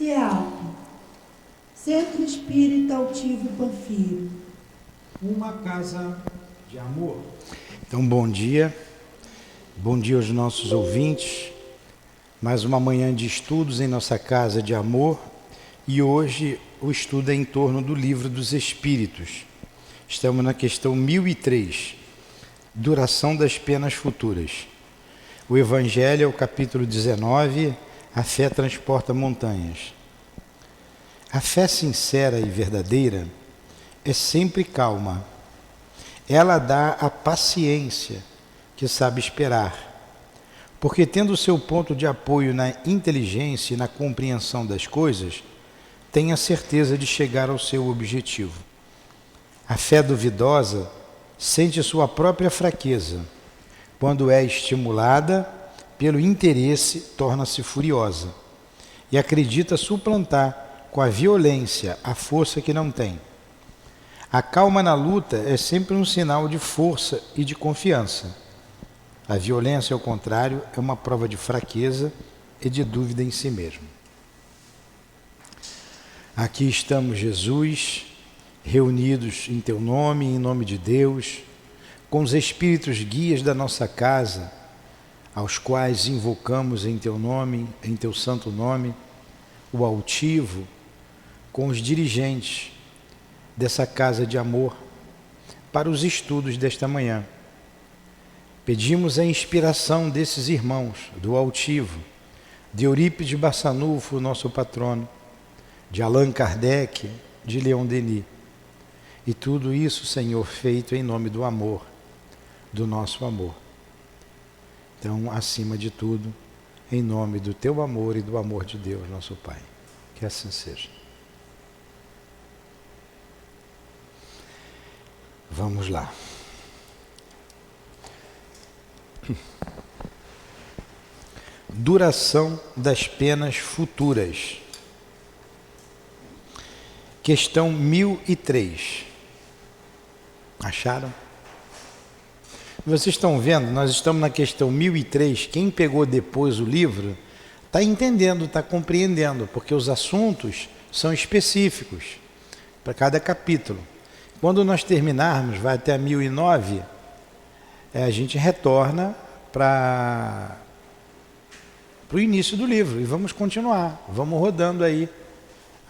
CEALP, Centro Espírita Altivo Panfiro. Uma casa de amor. Então, bom dia aos nossos ouvintes. Mais uma manhã de estudos em nossa casa de amor. E hoje o estudo é em torno do Livro dos Espíritos. Estamos na questão 1003, duração das penas futuras. O Evangelho é o capítulo 19, a fé transporta montanhas. A fé sincera e verdadeira é sempre calma. Ela dá a paciência que sabe esperar, porque tendo seu ponto de apoio na inteligência e na compreensão das coisas, tem a certeza de chegar ao seu objetivo. A fé duvidosa sente sua própria fraqueza. Quando é estimulada pelo interesse, torna-se furiosa e acredita suplantar com a violência a força que não tem. A calma na luta é sempre um sinal de força e de confiança. A violência, ao contrário, é uma prova de fraqueza e de dúvida em si mesmo. Aqui estamos, Jesus, reunidos em Teu nome, em nome de Deus, com os espíritos guias da nossa casa, aos quais invocamos em Teu nome, em Teu santo nome, o altivo, com os dirigentes dessa casa de amor, para os estudos desta manhã. Pedimos a inspiração desses irmãos, do altivo, de Eurípides Barçanufo, nosso patrono, de Allan Kardec, de Leon Denis. E tudo isso, Senhor, feito em nome do amor, do nosso amor. Então, acima de tudo, em nome do Teu amor e do amor de Deus, nosso Pai. Que assim seja. Vamos lá. Duração das penas futuras. Questão 1003. Acharam? Vocês estão vendo? Nós estamos na questão 1003. Quem pegou depois o livro está entendendo, está compreendendo, porque os assuntos são específicos para cada capítulo. Quando nós terminarmos, vai até a 1009, a gente retorna para o início do livro e vamos continuar. Vamos rodando aí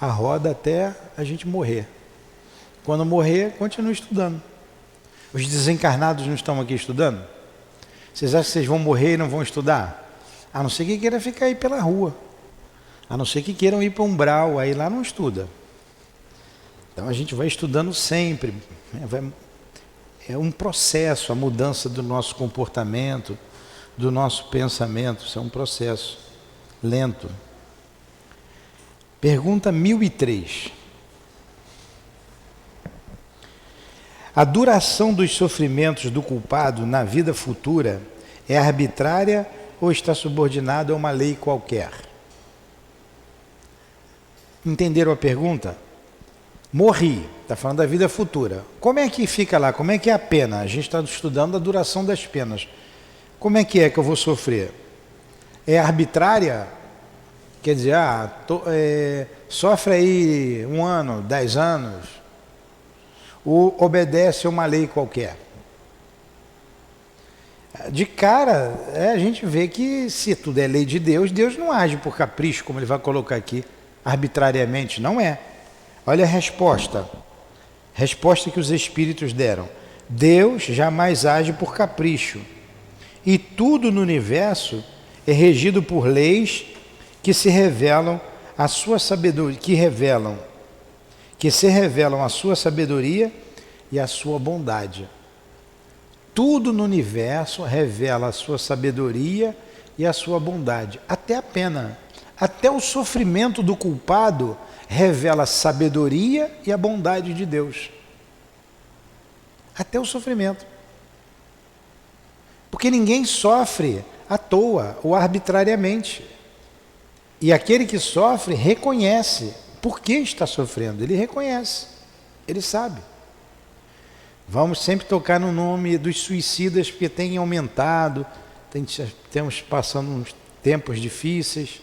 a roda até a gente morrer. Quando morrer, continua estudando. Os desencarnados não estão aqui estudando? Vocês acham que vocês vão morrer e não vão estudar? A não ser que queiram ficar aí pela rua. A não ser que queiram ir para um umbral, aí lá não estuda. Então a gente vai estudando sempre. É um processo, a mudança do nosso comportamento, do nosso pensamento. Isso é um processo lento. Pergunta 1003. A duração dos sofrimentos do culpado na vida futura é arbitrária ou está subordinada a uma lei qualquer? Entenderam a pergunta? Morri, está falando da vida futura. Como é que fica lá? Como é que é a pena? A gente está estudando a duração das penas. Como é que eu vou sofrer? É arbitrária? Quer dizer, sofre aí 1 ano, 10 anos, ou obedece a uma lei qualquer? De cara, a gente vê que se tudo é lei de Deus, Deus não age por capricho, como ele vai colocar aqui, arbitrariamente, não é. Olha a resposta que os espíritos deram. Deus jamais age por capricho. E tudo no universo é regido por leis que se revelam a sua sabedoria, que se revelam a sua sabedoria e a sua bondade. Tudo no universo revela a sua sabedoria e a sua bondade. Até a pena, até o sofrimento do culpado revela a sabedoria e a bondade de Deus. Até o sofrimento. Porque ninguém sofre à toa ou arbitrariamente. E aquele que sofre reconhece por que está sofrendo. Ele reconhece, ele sabe. Vamos sempre tocar no nome dos suicidas, porque tem aumentado, temos passando uns tempos difíceis.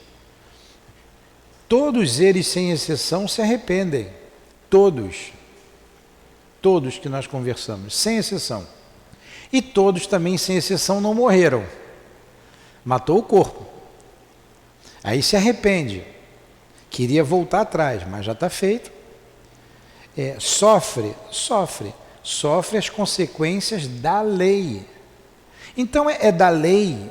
todos eles, sem exceção, se arrependem. Todos que nós conversamos, sem exceção. E todos também, sem exceção, não morreram. Matou o corpo. Aí se arrepende. Queria voltar atrás, mas já está feito. Sofre as consequências da lei. Então é da lei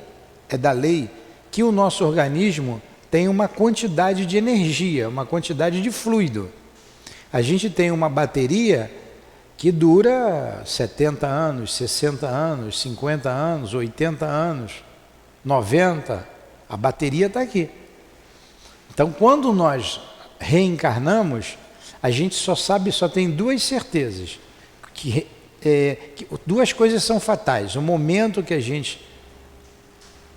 que o nosso organismo tem uma quantidade de energia, uma quantidade de fluido. A gente tem uma bateria que dura 70 anos, 60 anos, 50 anos, 80 anos, 90, a bateria está aqui. Então, quando nós reencarnamos, a gente só tem duas certezas, que duas coisas são fatais: o momento que a gente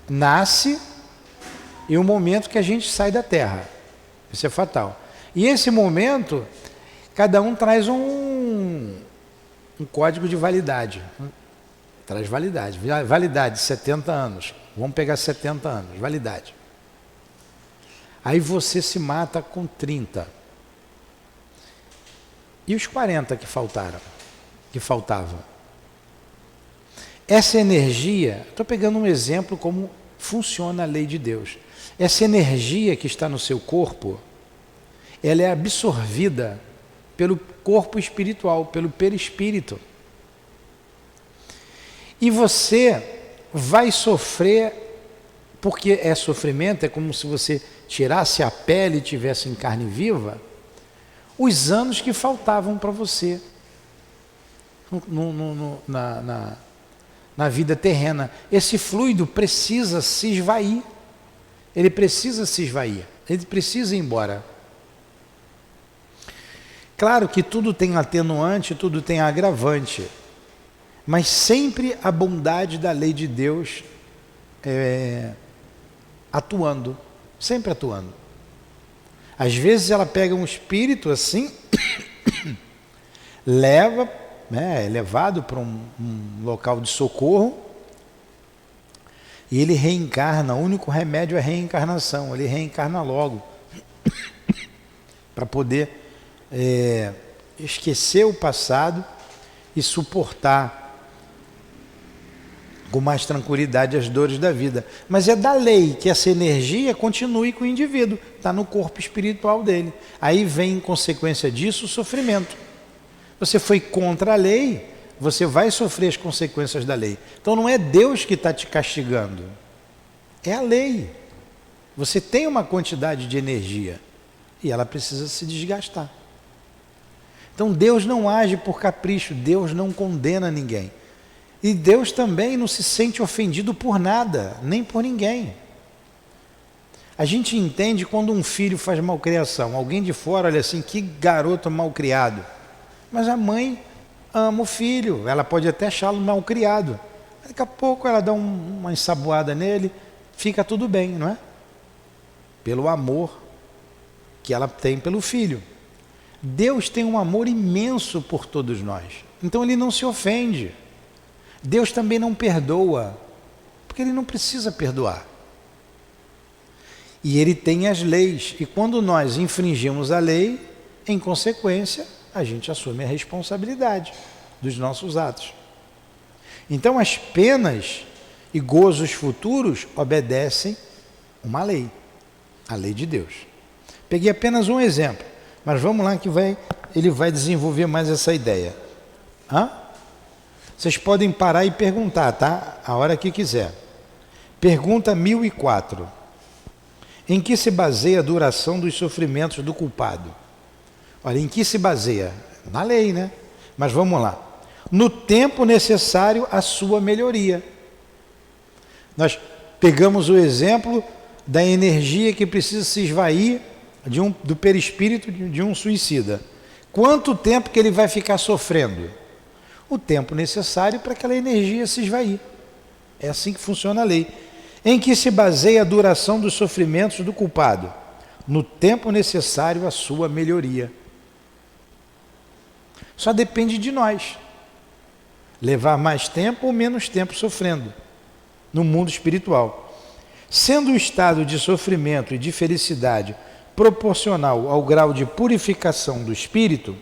nasce e o momento que a gente sai da Terra. Isso é fatal. E esse momento, cada um traz um código de validade. Traz validade. Validade, 70 anos. Vamos pegar 70 anos, validade. Aí você se mata com 30. E os 40 que faltavam? Essa energia, estou pegando um exemplo como funciona a lei de Deus. Essa energia que está no seu corpo, ela é absorvida pelo corpo espiritual, pelo perispírito. E você vai sofrer, porque é sofrimento, é como se você tirasse a pele e tivesse em carne viva, os anos que faltavam para você na vida terrena. Esse fluido precisa se esvair. Ele precisa se esvair. Ele precisa ir embora. Claro que tudo tem atenuante, tudo tem agravante, mas sempre a bondade da lei de Deus atuando, sempre atuando. Às vezes ela pega um espírito assim, leva, é levado para um local de socorro, e ele reencarna. O único remédio é a reencarnação. Ele reencarna logo para poder esquecer o passado e suportar com mais tranquilidade as dores da vida. Mas é da lei que essa energia continue com o indivíduo, está no corpo espiritual dele. Aí vem, em consequência disso, o sofrimento. Você foi contra a lei, você vai sofrer as consequências da lei. Então não é Deus que está te castigando, é a lei. Você tem uma quantidade de energia e ela precisa se desgastar. Então Deus não age por capricho, Deus não condena ninguém. E Deus também não se sente ofendido por nada, nem por ninguém. A gente entende quando um filho faz malcriação. Alguém de fora olha assim, que garoto malcriado. Mas a mãe ama o filho, ela pode até achá-lo malcriado. Daqui a pouco ela dá uma ensaboada nele, fica tudo bem, não é? Pelo amor que ela tem pelo filho. Deus tem um amor imenso por todos nós. Então Ele não se ofende. Deus também não perdoa, porque Ele não precisa perdoar. E Ele tem as leis. E quando nós infringimos a lei, em consequência, a gente assume a responsabilidade dos nossos atos. Então as penas e gozos futuros obedecem uma lei, a lei de Deus. Peguei apenas um exemplo, mas vamos lá que ele vai desenvolver mais essa ideia. Vocês podem parar e perguntar, tá? A hora que quiser. Pergunta 1004. Em que se baseia a duração dos sofrimentos do culpado? Olha, em que se baseia? Na lei, né? Mas vamos lá. No tempo necessário à sua melhoria. Nós pegamos o exemplo da energia que precisa se esvair do perispírito de um suicida. Quanto tempo que ele vai ficar sofrendo? O tempo necessário para aquela energia se esvair. É assim que funciona a lei. Em que se baseia a duração dos sofrimentos do culpado? No tempo necessário à sua melhoria. Só depende de nós. Levar mais tempo ou menos tempo sofrendo no mundo espiritual. Sendo o estado de sofrimento e de felicidade proporcional ao grau de purificação do espírito,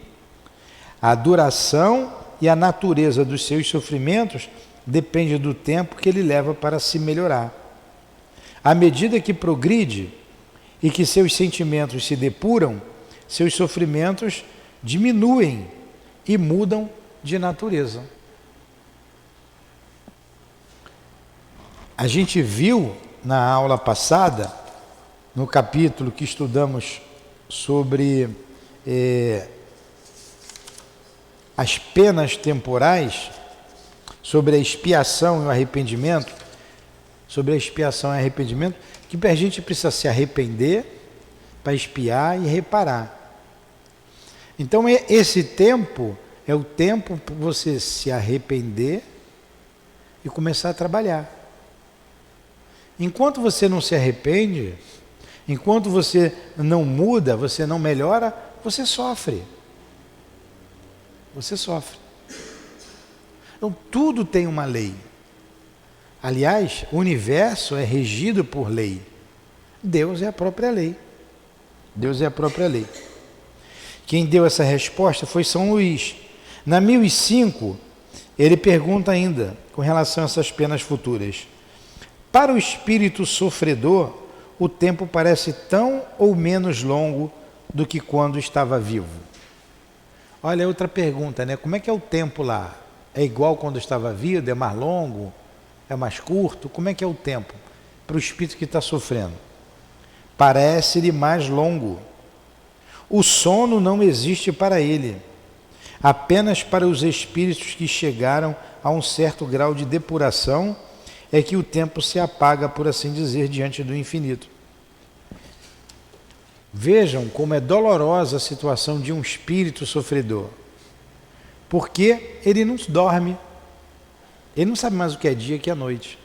a duração e a natureza dos seus sofrimentos depende do tempo que ele leva para se melhorar. À medida que progride e que seus sentimentos se depuram, seus sofrimentos diminuem e mudam de natureza. A gente viu na aula passada, no capítulo que estudamos sobre as penas temporais, sobre a expiação e o arrependimento, que a gente precisa se arrepender para expiar e reparar. Então esse tempo é o tempo para você se arrepender e começar a trabalhar. Enquanto você não se arrepende, enquanto você não muda, você não melhora, você sofre. Você sofre. Então tudo tem uma lei. Aliás, o universo é regido por lei. Deus é a própria lei. Deus é a própria lei. Quem deu essa resposta foi São Luís. Na 1005, ele pergunta ainda, com relação a essas penas futuras: para o espírito sofredor, o tempo parece tão ou menos longo do que quando estava vivo. Olha, outra pergunta, né? Como é que é o tempo lá? É igual quando estava vivo? É mais longo? É mais curto? Como é que é o tempo para o espírito que está sofrendo? Parece-lhe mais longo. O sono não existe para ele. Apenas para os espíritos que chegaram a um certo grau de depuração é que o tempo se apaga, por assim dizer, diante do infinito. Vejam como é dolorosa a situação de um espírito sofredor. Porque ele não dorme. Ele não sabe mais o que é dia, que é noite.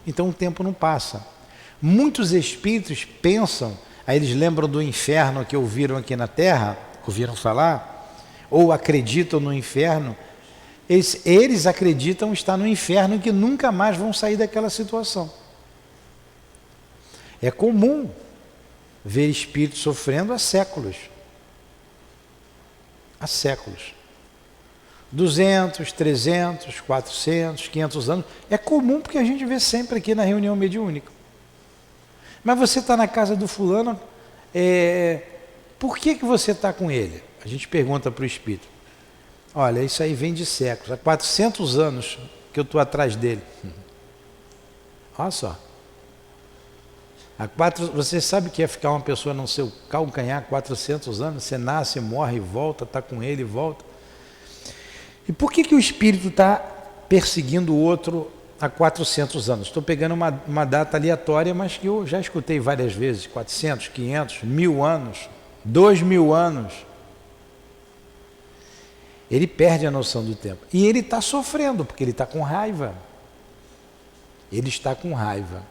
Então o tempo não passa. Muitos espíritos pensam, aí eles lembram do inferno que ouviram aqui na Terra, ouviram falar, ou acreditam no inferno. Eles acreditam estar no inferno e que nunca mais vão sair daquela situação. É comum ver espíritos sofrendo há séculos. Há séculos. 200, 300, 400, 500 anos. É comum porque a gente vê sempre aqui na reunião mediúnica. Mas você está na casa do fulano, por que você está com ele? A gente pergunta para o espírito. Olha, isso aí vem de séculos. Há 400 anos que eu estou atrás dele. Olha só. Você sabe que é ficar uma pessoa no seu calcanhar 400 anos? Você nasce, morre e volta, está com ele e volta. E por que o espírito está perseguindo o outro há 400 anos? Estou pegando uma data aleatória, mas que eu já escutei várias vezes. 400, 500, 1000 anos, 2000 anos. Ele perde a noção do tempo. E ele está sofrendo, porque ele está com raiva. Ele está com raiva.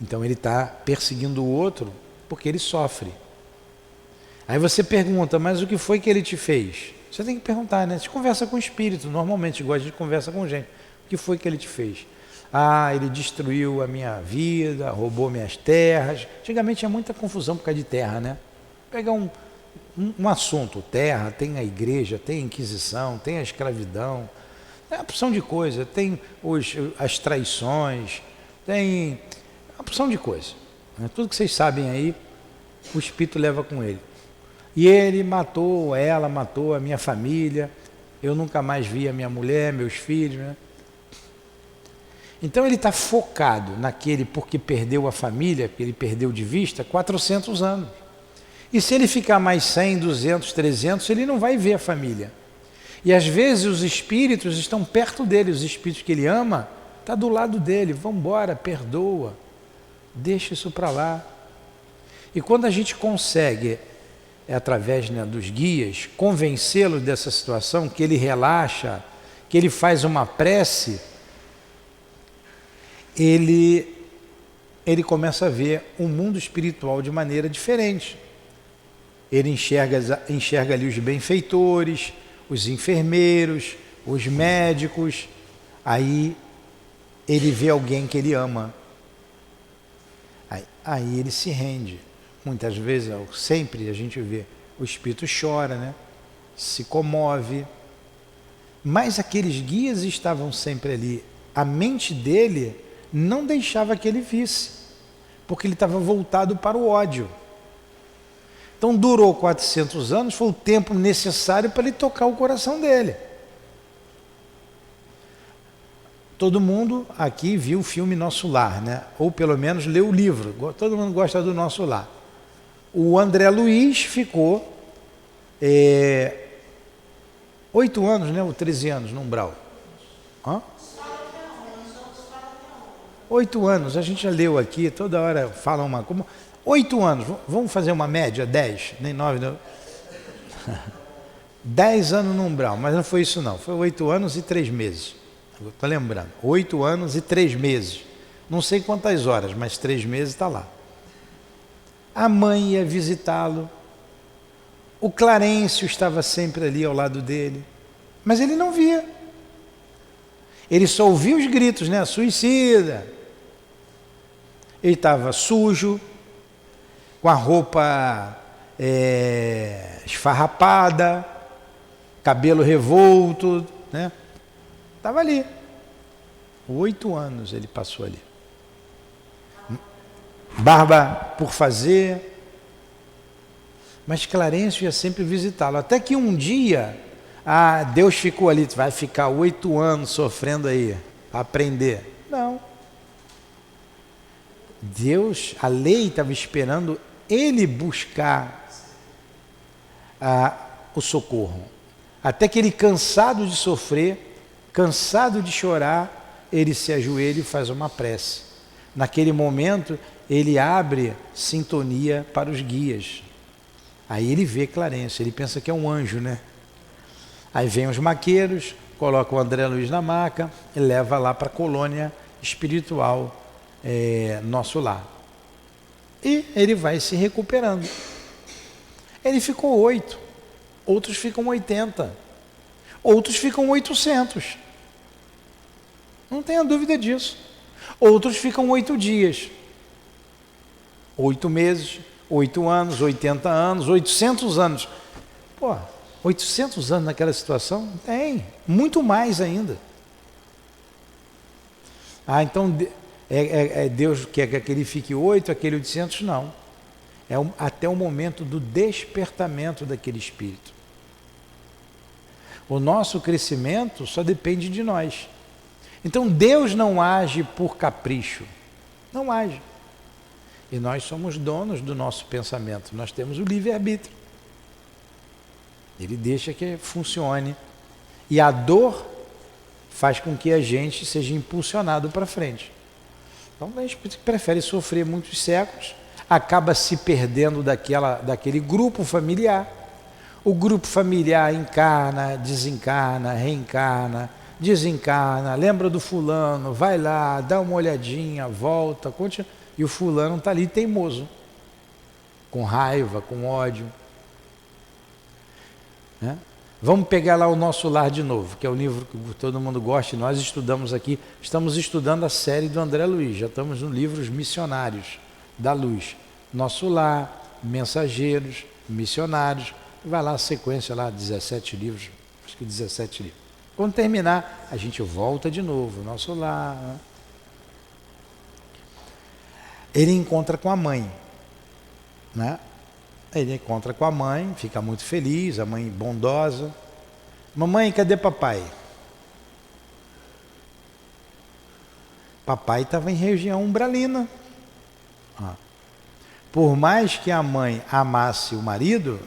Então ele está perseguindo o outro porque ele sofre. Aí você pergunta, mas o que foi que ele te fez? Você tem que perguntar, né? Você conversa com o espírito, normalmente, igual a gente conversa com gente. O que foi que ele te fez? Ah, ele destruiu a minha vida, roubou minhas terras. Antigamente tinha muita confusão por causa de terra, né? Pega um assunto, terra, tem a igreja, tem a Inquisição, tem a escravidão, tem uma opção de coisa, tem as traições, tem uma opção de coisa. Né? Tudo que vocês sabem aí, o espírito leva com ele. E ele matou ela, matou a minha família, eu nunca mais vi a minha mulher, meus filhos. Né? Então ele está focado naquele porque perdeu a família, que ele perdeu de vista, 400 anos. E se ele ficar mais 100, 200, 300, ele não vai ver a família. E às vezes os espíritos estão perto dele, os espíritos que ele ama, está do lado dele, vamos embora, perdoa, deixa isso para lá. E quando a gente consegue, através dos guias, convencê-lo dessa situação, que ele relaxa, que ele faz uma prece, ele começa a ver o mundo espiritual de maneira diferente. Ele enxerga ali os benfeitores, os enfermeiros, os médicos. Aí ele vê alguém que ele ama. Aí ele se rende. muitas vezes, sempre a gente vê, o espírito chora, né? Se comove. Mas aqueles guias estavam sempre ali. A mente dele não deixava que ele visse, porque ele estava voltado para o ódio. Então durou 400 anos, foi o tempo necessário para ele tocar o coração dele. Todo mundo aqui viu o filme Nosso Lar, né? Ou pelo menos leu o livro. Todo mundo gosta do Nosso Lar. O André Luiz ficou 8 anos, né? Ou 13 anos no umbral. 8 anos, a gente já leu aqui, toda hora fala uma coisa. 8 anos, vamos fazer uma média, 10, nem 9, não. 10 anos no umbral, mas não foi isso não, foi 8 anos e 3 meses. Estou lembrando, 8 anos e 3 meses. Não sei quantas horas, mas 3 meses está lá. A mãe ia visitá-lo. O Clarencio estava sempre ali ao lado dele. Mas ele não via. Ele só ouvia os gritos, né? Suicida. Ele estava sujo, com a roupa esfarrapada, cabelo revolto, né? Estava ali. 8 anos ele passou ali. Barba por fazer. Mas Clarencio ia sempre visitá-lo. Até que um dia, Deus ficou ali, vai ficar 8 anos sofrendo aí, para aprender. Não. Deus, a lei estava esperando ele buscar o socorro. Até que ele, cansado de sofrer, cansado de chorar, ele se ajoelha e faz uma prece. Naquele momento, ele abre sintonia para os guias. Aí ele vê Clarencio, ele pensa que é um anjo, né? Aí vem os maqueiros, colocam o André Luiz na maca e leva lá para a colônia espiritual, Nosso Lar. E ele vai se recuperando. Ele ficou 8, outros ficam 80, outros ficam 800. Não tenha dúvida disso. Outros ficam 8 dias, 8 meses, 8 anos, 80 anos, 800 anos. Pô, 800 anos naquela situação? Tem, muito mais ainda. Então Deus quer que aquele fique 8, aquele 800, não. Até o momento do despertamento daquele espírito. O nosso crescimento só depende de nós. Então Deus não age por capricho, não age. E nós somos donos do nosso pensamento, nós temos o livre-arbítrio. Ele deixa que funcione. E a dor faz com que a gente seja impulsionado para frente. Então a gente prefere sofrer muitos séculos, acaba se perdendo daquele grupo familiar. O grupo familiar encarna, desencarna, reencarna, desencarna, lembra do fulano, vai lá, dá uma olhadinha, volta, continua. E o fulano está ali teimoso, com raiva, com ódio. Né? Vamos pegar lá o Nosso Lar de novo, que é o livro que todo mundo gosta, e nós estudamos aqui, estamos estudando a série do André Luiz, já estamos no livro Os Missionários da Luz. Nosso Lar, Mensageiros, Missionários, vai lá a sequência lá, 17 livros, acho que 17 livros. Quando terminar, a gente volta de novo, Nosso Lar. Né? Ele encontra com a mãe, né? Ele encontra com a mãe, fica muito feliz, a mãe bondosa. Mamãe, cadê papai? Papai estava em região umbralina. Por mais que a mãe amasse o marido,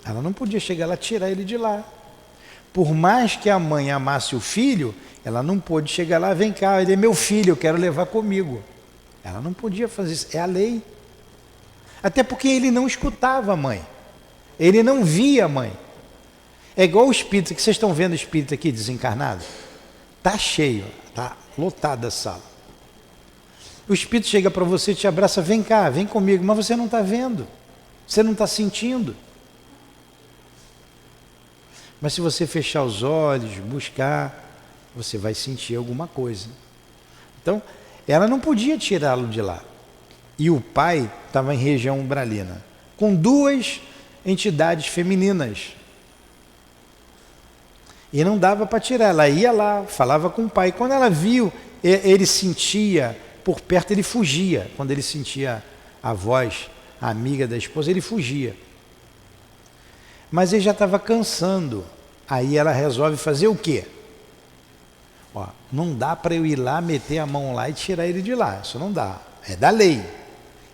ela não podia chegar lá e tirar ele de lá. Por mais que a mãe amasse o filho, ela não pôde chegar lá, vem cá, ele é meu filho, eu quero levar comigo. Ela não podia fazer isso, é a lei. Até porque ele não escutava a mãe, ele não via a mãe. É igual o espírito, que vocês estão vendo o espírito aqui desencarnado? Está cheio, está lotada a sala. O espírito chega para você, te abraça, vem cá, vem comigo, mas você não está vendo, você não está sentindo. Mas se você fechar os olhos, buscar, você vai sentir alguma coisa. Então, ela não podia tirá-lo de lá. e o pai estava em região umbralina, com duas entidades femininas. E não dava para tirar, ela ia lá, falava com o pai. Quando ela viu, ele sentia por perto, ele fugia. Quando ele sentia a voz, a amiga da esposa, ele fugia. Mas ele já estava cansando. Aí ela resolve fazer o quê? Ó, não dá para eu ir lá, meter a mão lá e tirar ele de lá. Isso não dá. É da lei.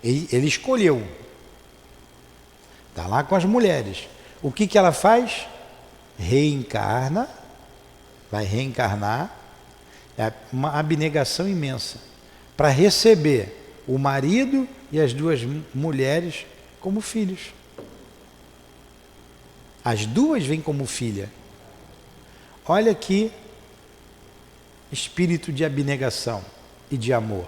Ele escolheu. Está lá com as mulheres. O que ela faz? Reencarna. Vai reencarnar. É uma abnegação imensa. Para receber o marido e as duas mulheres como filhos. As duas vêm como filha. Olha que espírito de abnegação e de amor.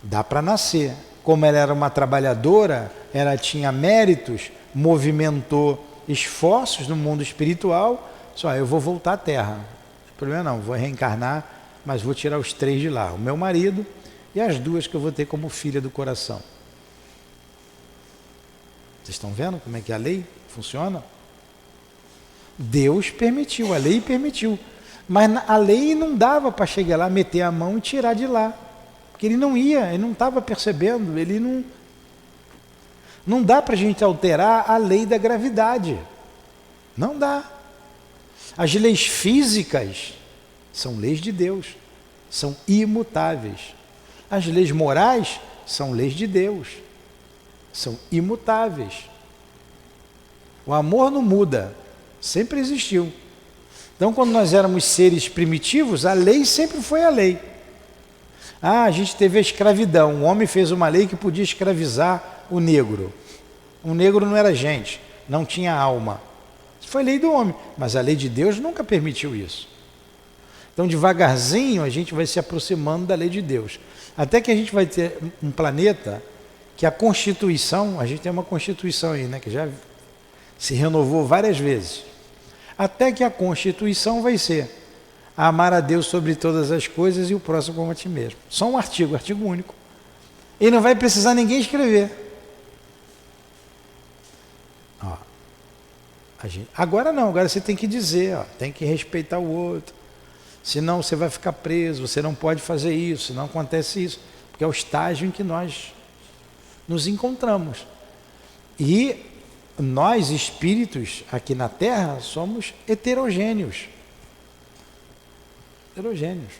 Dá para nascer. Como ela era uma trabalhadora, ela tinha méritos, movimentou esforços no mundo espiritual, só eu vou voltar à Terra. Não tem problema não, vou reencarnar, mas vou tirar os 3 de lá, o meu marido e as 2 que eu vou ter como filha do coração. Vocês estão vendo como é que a lei funciona? Deus permitiu, a lei permitiu. Mas a lei não dava para chegar lá, meter a mão e tirar de lá. Porque ele não ia, ele não estava percebendo, ele não... Não dá para a gente alterar a lei da gravidade. Não dá. As leis físicas são leis de Deus, são imutáveis. As leis morais são leis de Deus, são imutáveis. O amor não muda, sempre existiu. Então, quando nós éramos seres primitivos, a lei sempre foi a lei. Ah, a gente teve a escravidão. O homem fez uma lei que podia escravizar o negro. O negro não era gente, não tinha alma. Isso foi lei do homem, mas a lei de Deus nunca permitiu isso. Então, devagarzinho, a gente vai se aproximando da lei de Deus. Até que a gente vai ter um planeta que a Constituição, a gente tem uma Constituição aí, né, que já se renovou várias vezes. Até que a Constituição vai ser amar a Deus sobre todas as coisas e o próximo como a ti mesmo. Só um artigo único. E não vai precisar ninguém escrever. Ó, agora não, agora você tem que dizer, ó, tem que respeitar o outro. Senão você vai ficar preso, você não pode fazer isso, não acontece isso. Porque é o estágio em que nós nos encontramos. E nós, espíritos, aqui na Terra, somos heterogêneos. Heterogêneos.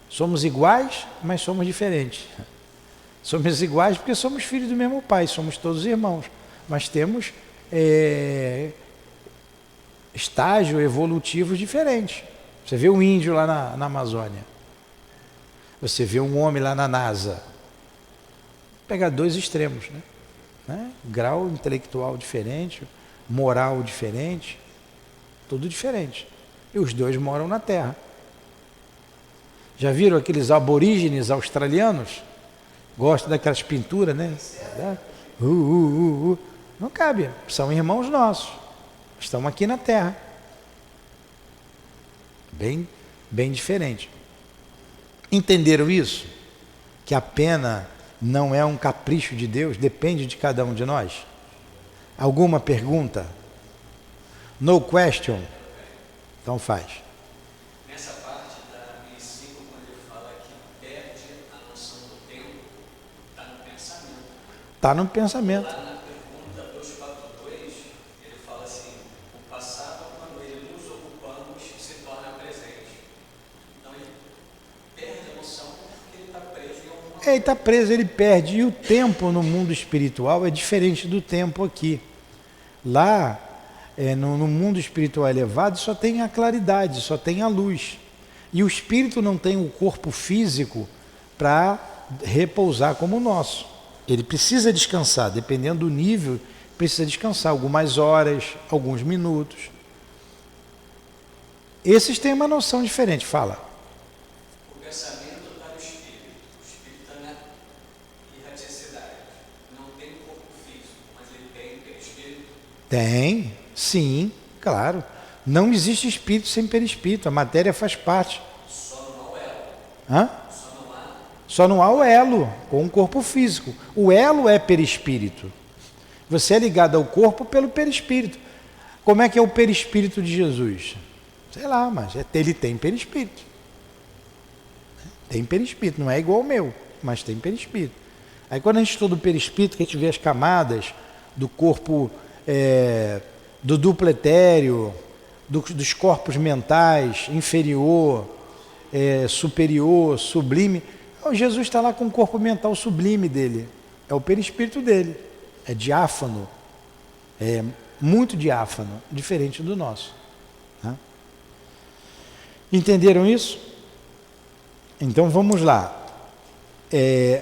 Somos iguais, mas somos diferentes. Somos iguais porque somos filhos do mesmo pai, somos todos irmãos. Mas temos estágios evolutivos diferentes. Você vê um índio lá na Amazônia. Você vê um homem lá na NASA. Pegar 2 extremos, né? Grau intelectual diferente, moral diferente, tudo diferente. E os 2 moram na Terra. Já viram aqueles aborígenes australianos? Gostam daquelas pinturas, né? Não cabe, são irmãos nossos. Estão aqui na Terra. Bem diferente. Entenderam isso? Que a pena não é um capricho de Deus, depende de cada um de nós? Alguma pergunta? No question? Então faz. Nessa parte da 1005, quando ele fala que perde a noção do tempo, está no pensamento. Está no pensamento. Lá na pergunta 242, ele fala assim, o passado, quando ele nos ocupamos, se torna presente. Então ele perde a noção porque ele está preso em alguma coisa. Ele está preso, ele perde. E o tempo no mundo espiritual é diferente do tempo aqui. Lá, no mundo espiritual elevado, só tem a claridade, só tem a luz. E o espírito não tem o corpo físico para repousar como o nosso. Ele precisa descansar, dependendo do nível, precisa descansar algumas horas, alguns minutos. Esses têm uma noção diferente, fala. O pensamento está no espírito. O espírito está na erraticidade. Não tem um corpo físico, mas ele tem espírito. Tem, sim, claro. Não existe espírito sem perispírito, a matéria faz parte. Só não é. Hã? Só não há. Só não há o elo com o corpo físico. O elo é perispírito. Você é ligado ao corpo pelo perispírito. Como é que é o perispírito de Jesus? Sei lá, mas ele tem perispírito. Tem perispírito, não é igual ao meu, mas tem perispírito. Aí quando a gente estuda o perispírito, que a gente vê as camadas do corpo, do duplo etéreo, dos corpos mentais, inferior, superior, sublime. Jesus está lá com o corpo mental sublime dele. É o perispírito dele. É diáfano. É muito diáfano, diferente do nosso. Tá? Entenderam isso? Então vamos lá.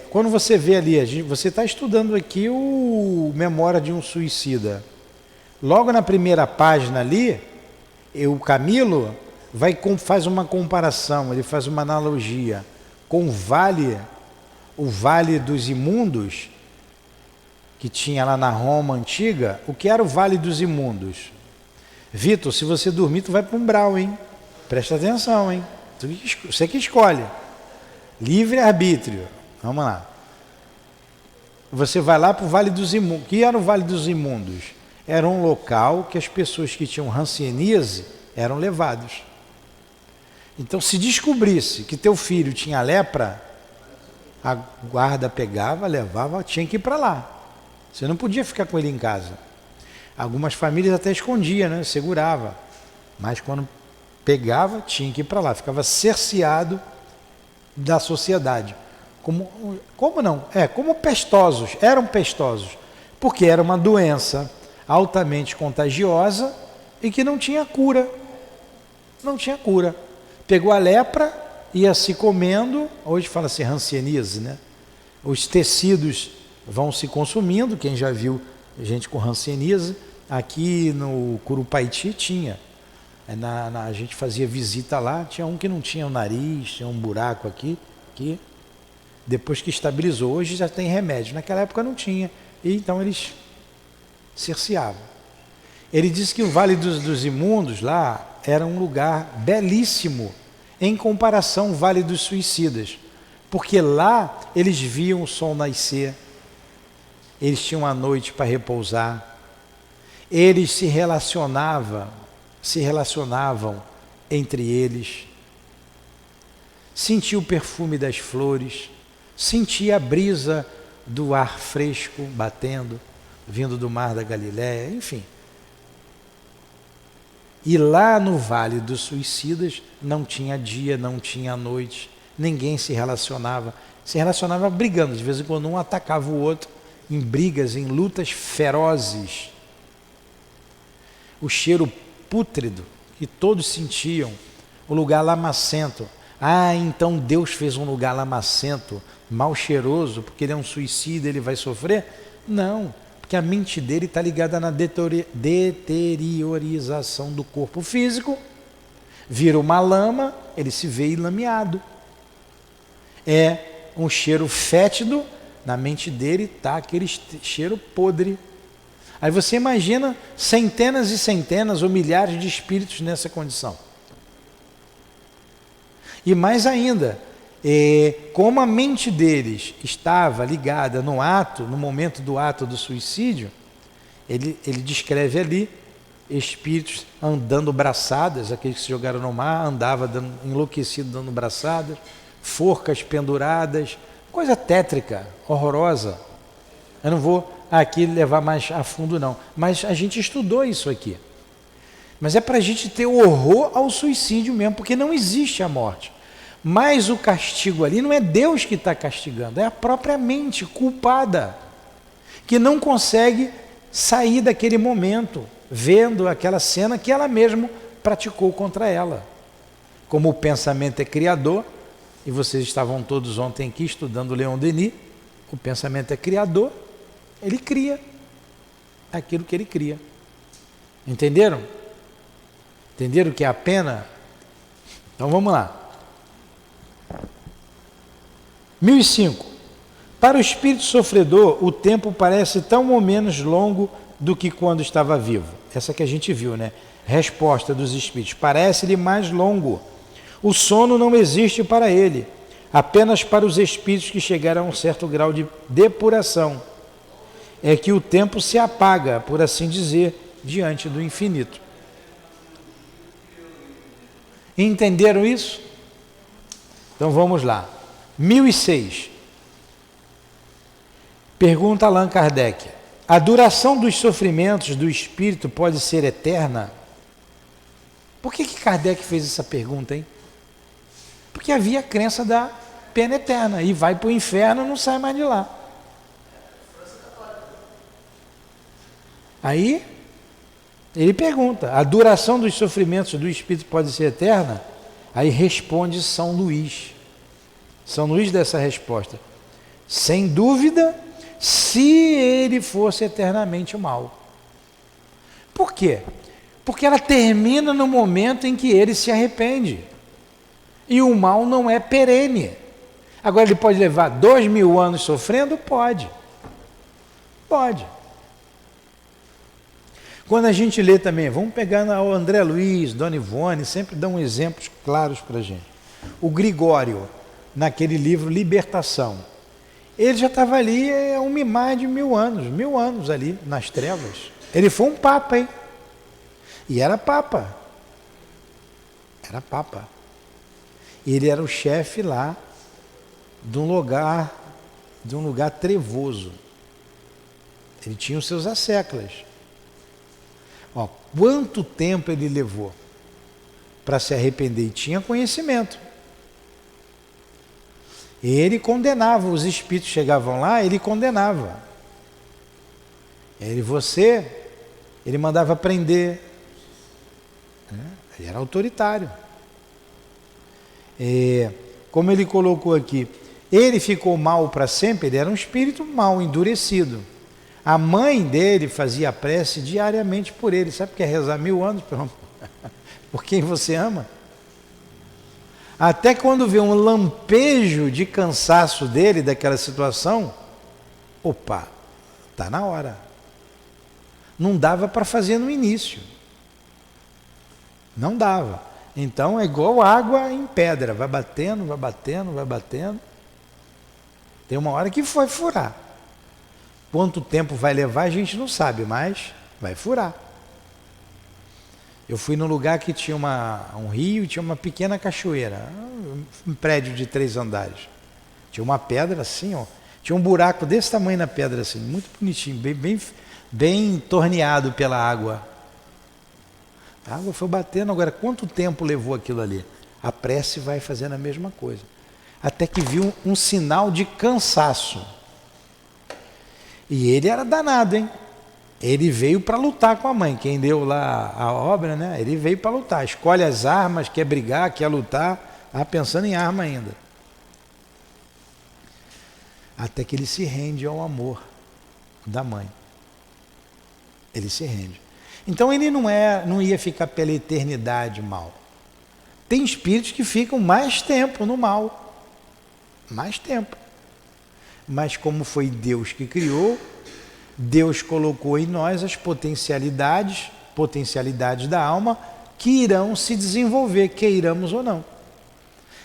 Quando você vê ali, você está estudando aqui o Memória de um Suicida. Logo na primeira página ali, o Camilo faz uma comparação, ele faz uma analogia com o Vale dos Imundos, que tinha lá na Roma antiga. O que era o Vale dos Imundos? Vitor, se você dormir, tu vai para um umbral, hein? Presta atenção, hein? Você que escolhe. Livre-arbítrio. Vamos lá. Você vai lá para o Vale dos Imundos. O que era o Vale dos Imundos? Era um local que as pessoas que tinham hanseníase eram levados. Então, se descobrisse que teu filho tinha lepra, a guarda pegava, levava, tinha que ir para lá. Você não podia ficar com ele em casa. Algumas famílias até escondiam, né? Segurava. Mas quando pegava, tinha que ir para lá. Ficava cerceado da sociedade. Como não? Como pestosos. Eram pestosos. Porque era uma doença altamente contagiosa e que não tinha cura. Não tinha cura. Pegou a lepra, ia se comendo, hoje fala-se hanseníase, né? Os tecidos vão se consumindo, quem já viu gente com hanseníase, aqui no Curupaiti tinha. A gente fazia visita lá, tinha um que não tinha o nariz, tinha um buraco aqui, depois que estabilizou, hoje já tem remédio, naquela época não tinha, e então eles cerceavam. Ele disse que o Vale dos Imundos lá era um lugar belíssimo em comparação ao Vale dos Suicidas, porque lá eles viam o sol nascer, eles tinham a noite para repousar, eles se relacionavam entre eles, sentia o perfume das flores, sentia a brisa do ar fresco batendo, vindo do mar da Galileia, enfim. E lá no Vale dos Suicidas não tinha dia, não tinha noite, ninguém se relacionava brigando, de vez em quando um atacava o outro, em brigas, em lutas ferozes. O cheiro pútrido que todos sentiam, o lugar lamacento. Então Deus fez um lugar lamacento, mal cheiroso, porque ele é um suicida, ele vai sofrer? Não, porque a mente dele está ligada na deteriorização do corpo físico, vira uma lama, ele se vê enlameado. É um cheiro fétido, na mente dele está aquele cheiro podre. Aí você imagina centenas e centenas ou milhares de espíritos nessa condição. E mais ainda, como a mente deles estava ligada no momento do ato do suicídio, ele descreve ali espíritos andando braçadas, aqueles que se jogaram no mar, andava enlouquecido dando braçadas, forcas penduradas, coisa tétrica, horrorosa. Eu não vou aqui levar mais a fundo não, mas a gente estudou isso aqui. Mas é para a gente ter horror ao suicídio mesmo, porque não existe a morte. Mas o castigo ali não é Deus que está castigando, é a própria mente culpada, que não consegue sair daquele momento, vendo aquela cena que ela mesma praticou contra ela. Como o pensamento é criador, e vocês estavam todos ontem aqui estudando Leon Denis, o pensamento é criador, ele cria aquilo que ele cria. Entenderam? Entenderam o que é a pena? Então vamos lá. 1005. Para o espírito sofredor, o tempo parece tão ou menos longo do que quando estava vivo. Essa que a gente viu, né? Resposta dos espíritos. Parece-lhe mais longo. O sono não existe para ele. apenas para os espíritos que chegaram a um certo grau de depuração. É que o tempo se apaga, por assim dizer, diante do infinito. Entenderam isso? Então vamos lá. 1006. Pergunta Allan Kardec. A duração dos sofrimentos do espírito pode ser eterna? Por que Kardec fez essa pergunta, hein? Porque havia a crença da pena eterna. E vai para o inferno e não sai mais de lá. Aí, ele pergunta, a duração dos sofrimentos do espírito pode ser eterna? Aí responde São Luís. São Luís dá essa resposta. Sem dúvida, se ele fosse eternamente mal. Por quê? Porque ela termina no momento em que ele se arrepende. E o mal não é perene. Agora ele pode levar 2000 anos sofrendo? Pode. Pode. Quando a gente lê também, vamos pegar o André Luiz, Dona Ivone, sempre dão exemplos claros para a gente. O Gregório, naquele livro Libertação, ele já estava ali mais de 1000 anos ali nas trevas. Ele foi um papa, hein? E era papa. Era papa. E ele era o chefe lá de um lugar trevoso. Ele tinha os seus asseclas. Ó, quanto tempo ele levou para se arrepender? E tinha conhecimento. Ele condenava, os espíritos chegavam lá, ele condenava. Ele mandava prender. Ele era autoritário. Como ele colocou aqui, ele ficou mal para sempre, ele era um espírito mal, endurecido. A mãe dele fazia prece diariamente por ele. Sabe o que é rezar 1000 anos por quem você ama? Até quando vê um lampejo de cansaço dele, daquela situação, opa, está na hora. Não dava para fazer no início. Não dava. Então é igual água em pedra, vai batendo, vai batendo, vai batendo. Tem uma hora que foi furar. Quanto tempo vai levar a gente não sabe, mas vai furar. Eu fui num lugar que tinha um rio e tinha uma pequena cachoeira, um prédio de 3 andares. Tinha uma pedra assim, ó, tinha um buraco desse tamanho na pedra assim, muito bonitinho, bem torneado pela água. A água foi batendo, agora quanto tempo levou aquilo ali? A prece vai fazendo a mesma coisa. Até que viu um sinal de cansaço. E ele era danado, hein? Ele veio para lutar com a mãe. Quem deu lá a obra, né? Ele veio para lutar. Escolhe as armas, quer brigar, quer lutar. Estava pensando em arma ainda. Até que ele se rende ao amor da mãe. Ele se rende. Então ele não ia ficar pela eternidade mal. Tem espíritos que ficam mais tempo no mal. Mais tempo. Mas como foi Deus que criou, Deus colocou em nós as potencialidades da alma que irão se desenvolver, queiramos ou não.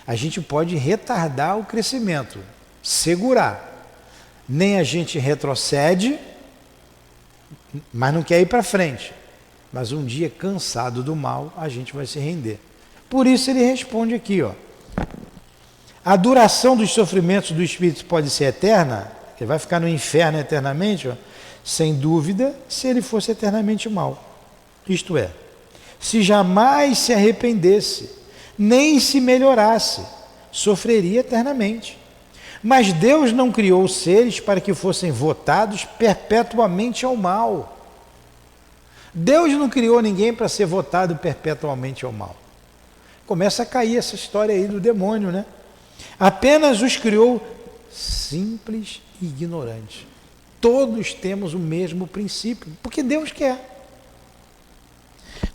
A gente pode retardar o crescimento, segurar. Nem a gente retrocede, mas não quer ir para frente. Mas um dia, cansado do mal, a gente vai se render. Por isso ele responde aqui, ó. A duração dos sofrimentos do espírito pode ser eterna? Ele vai ficar no inferno eternamente? Ó? Sem dúvida, se ele fosse eternamente mal. Isto é, se jamais se arrependesse, nem se melhorasse, sofreria eternamente. Mas Deus não criou os seres para que fossem votados perpetuamente ao mal. Deus não criou ninguém para ser votado perpetuamente ao mal. Começa a cair essa história aí do demônio, né? Apenas os criou simples e ignorantes. Todos temos o mesmo princípio, porque Deus quer.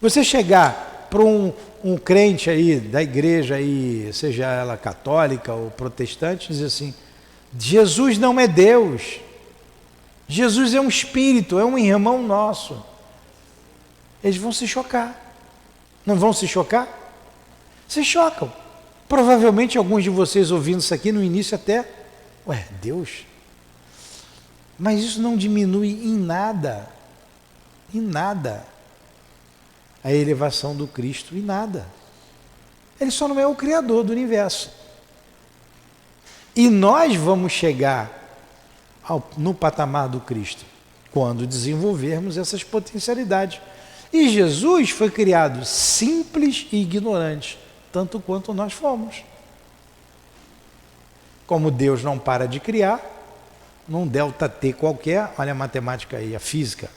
Você chegar para um crente aí da igreja, aí, seja ela católica ou protestante, dizer assim, Jesus não é Deus, Jesus é um espírito, é um irmão nosso. Eles vão se chocar. Não vão se chocar? Se chocam. Provavelmente alguns de vocês ouvindo isso aqui no início até, ué, Deus? Mas isso não diminui em nada, a elevação do Cristo, em nada. Ele só não é o Criador do universo. E nós vamos chegar no patamar do Cristo quando desenvolvermos essas potencialidades. E Jesus foi criado simples e ignorante, tanto quanto nós fomos. Como Deus não para de criar, num ΔT qualquer, olha a matemática aí, a física,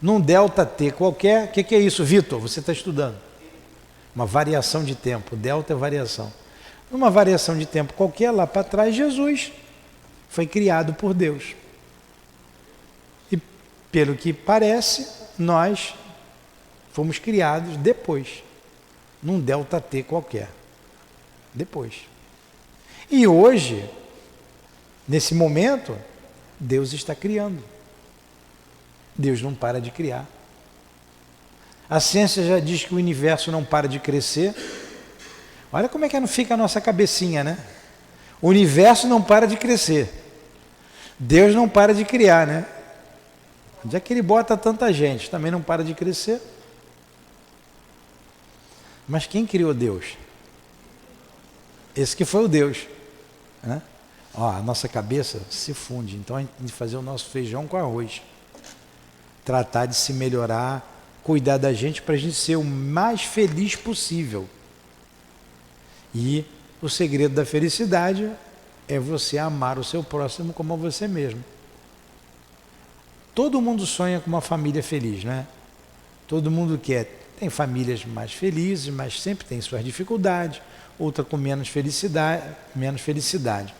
num ΔT qualquer, o que é isso, Vitor? Você está estudando. Uma variação de tempo, delta é variação. Numa variação de tempo qualquer, lá para trás, Jesus foi criado por Deus. E pelo que parece, nós fomos criados depois, num ΔT qualquer. Depois. E hoje, nesse momento, Deus está criando. Deus não para de criar. A ciência já diz que o universo não para de crescer. Olha como é que não fica a nossa cabecinha, né? O universo não para de crescer. Deus não para de criar, né? Onde é que ele bota tanta gente? Também não para de crescer. Mas quem criou Deus? Esse que foi o Deus, né? Ó, a nossa cabeça se funde. Então a gente tem que fazer o nosso feijão com arroz. Tratar de se melhorar, cuidar da gente para a gente ser o mais feliz possível. E o segredo da felicidade é você amar o seu próximo como a você mesmo. Todo mundo sonha com uma família feliz, né? Todo mundo quer. Tem famílias mais felizes, mas sempre tem suas dificuldades, outra com menos felicidade.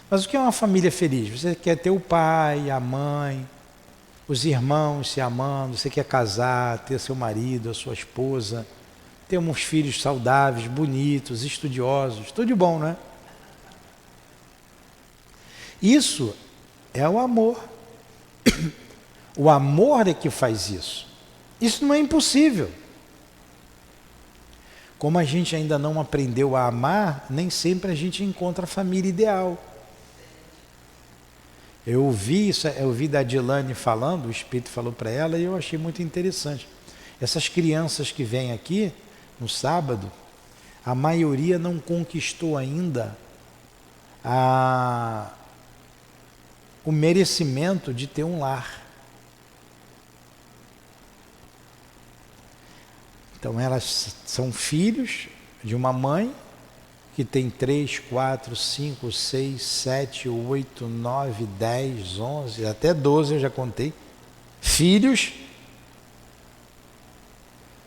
Mas o que é uma família feliz? Você quer ter o pai, a mãe, os irmãos se amando, você quer casar, ter seu marido, a sua esposa, ter uns filhos saudáveis, bonitos, estudiosos, tudo de bom, não é? Isso é o amor. O amor é que faz isso. Isso não é impossível. Como a gente ainda não aprendeu a amar, nem sempre a gente encontra a família ideal. Eu ouvi da Adilane falando, o Espírito falou para ela e eu achei muito interessante. Essas crianças que vêm aqui no sábado, a maioria não conquistou ainda o merecimento de ter um lar. Então elas são filhos de uma mãe que tem 3, 4, 5, 6, 7, 8, 9, 10, 11, até 12 eu já contei, filhos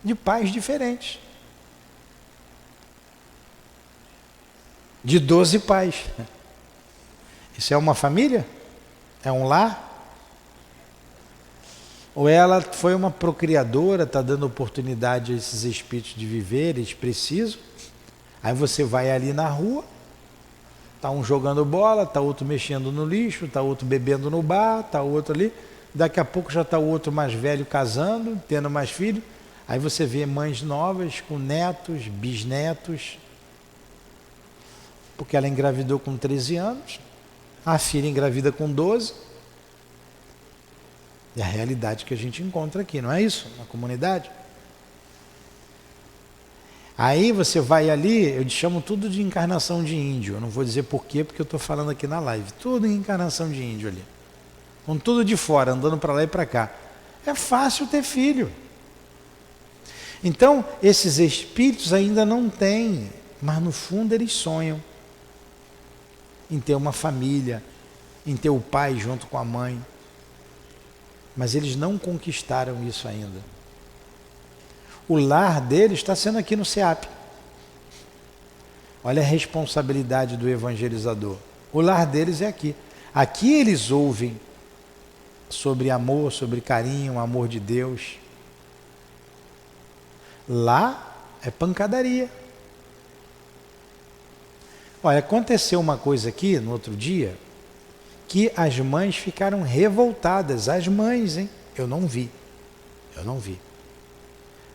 de pais diferentes. De 12 pais. Isso é uma família? É um lar? Ou ela foi uma procriadora, está dando oportunidade a esses espíritos de viver, eles precisam. Aí você vai ali na rua, está um jogando bola, está outro mexendo no lixo, está outro bebendo no bar, está outro ali. Daqui a pouco já está o outro mais velho casando, tendo mais filhos. Aí você vê mães novas com netos, bisnetos, porque ela engravidou com 13 anos, a filha engravida com 12. É a realidade que a gente encontra aqui, não é isso? Na comunidade. Aí você vai ali, eu chamo tudo de encarnação de índio. Eu não vou dizer porquê, porque eu estou falando aqui na live. Tudo em encarnação de índio ali. Com tudo de fora, andando para lá e para cá. É fácil ter filho. Então, esses espíritos ainda não têm, mas no fundo eles sonham em ter uma família, em ter o pai junto com a mãe. Mas eles não conquistaram isso ainda. O lar deles está sendo aqui no SEAP. Olha a responsabilidade do evangelizador. O lar deles é aqui. Aqui eles ouvem sobre amor, sobre carinho, o amor de Deus. Lá é pancadaria. Olha, aconteceu uma coisa aqui no outro dia, que as mães ficaram revoltadas. As mães, hein? Eu não vi.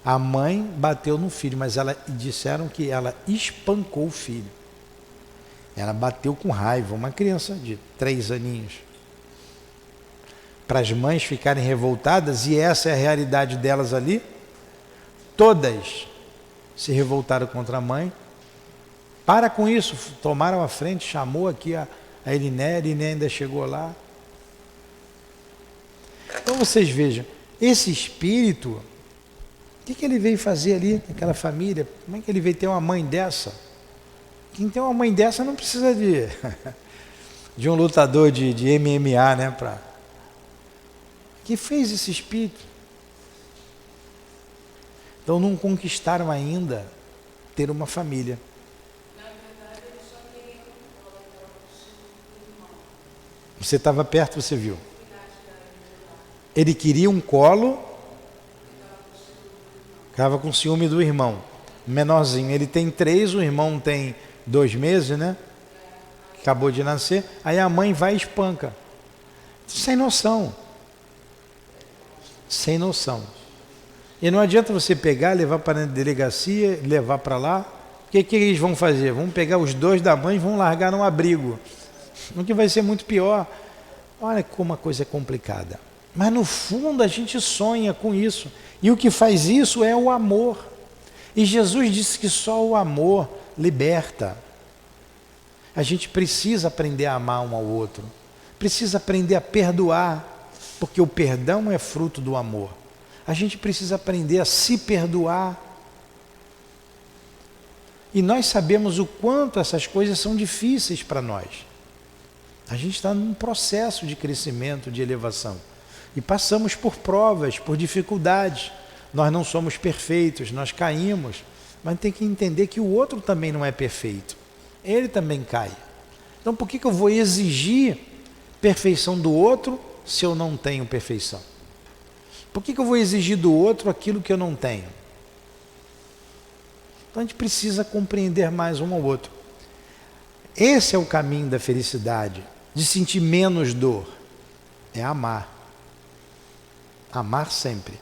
A mãe bateu no filho, mas disseram que ela espancou o filho. Ela bateu com raiva, uma criança de 3 aninhos. Para as mães ficarem revoltadas, e essa é a realidade delas ali, todas se revoltaram contra a mãe. Para com isso, tomaram a frente, chamou aqui a Eliné ainda chegou lá. Então vocês vejam, esse espírito, o que ele veio fazer ali naquela família? Como é que ele veio ter uma mãe dessa? Quem tem uma mãe dessa não precisa de um lutador de MMA, né? Que fez esse espírito? Então não conquistaram ainda ter uma família. Na verdade, ele só queria um colo para o seu irmão. Você estava perto, você viu? Ele queria um colo, estava com ciúme do irmão, menorzinho. Ele tem 3, o irmão tem 2 meses, né? Acabou de nascer. Aí a mãe vai e espanca. Sem noção. Sem noção. E não adianta você pegar, levar para a delegacia, levar para lá. O que eles vão fazer? Vão pegar os 2 da mãe e vão largar num abrigo. O que vai ser muito pior. Olha como a coisa é complicada. Mas no fundo a gente sonha com isso. E o que faz isso é o amor. E Jesus disse que só o amor liberta. A gente precisa aprender a amar um ao outro. Precisa aprender a perdoar. Porque o perdão é fruto do amor. A gente precisa aprender a se perdoar. E nós sabemos o quanto essas coisas são difíceis para nós. A gente está num processo de crescimento, de elevação. E passamos por provas, por dificuldades. Nós não somos perfeitos, nós caímos. Mas tem que entender que o outro também não é perfeito. Ele também cai. Então por que eu vou exigir perfeição do outro se eu não tenho perfeição? Por que eu vou exigir do outro aquilo que eu não tenho? Então a gente precisa compreender mais um ao outro. Esse é o caminho da felicidade, de sentir menos dor. É amar. Amar sempre.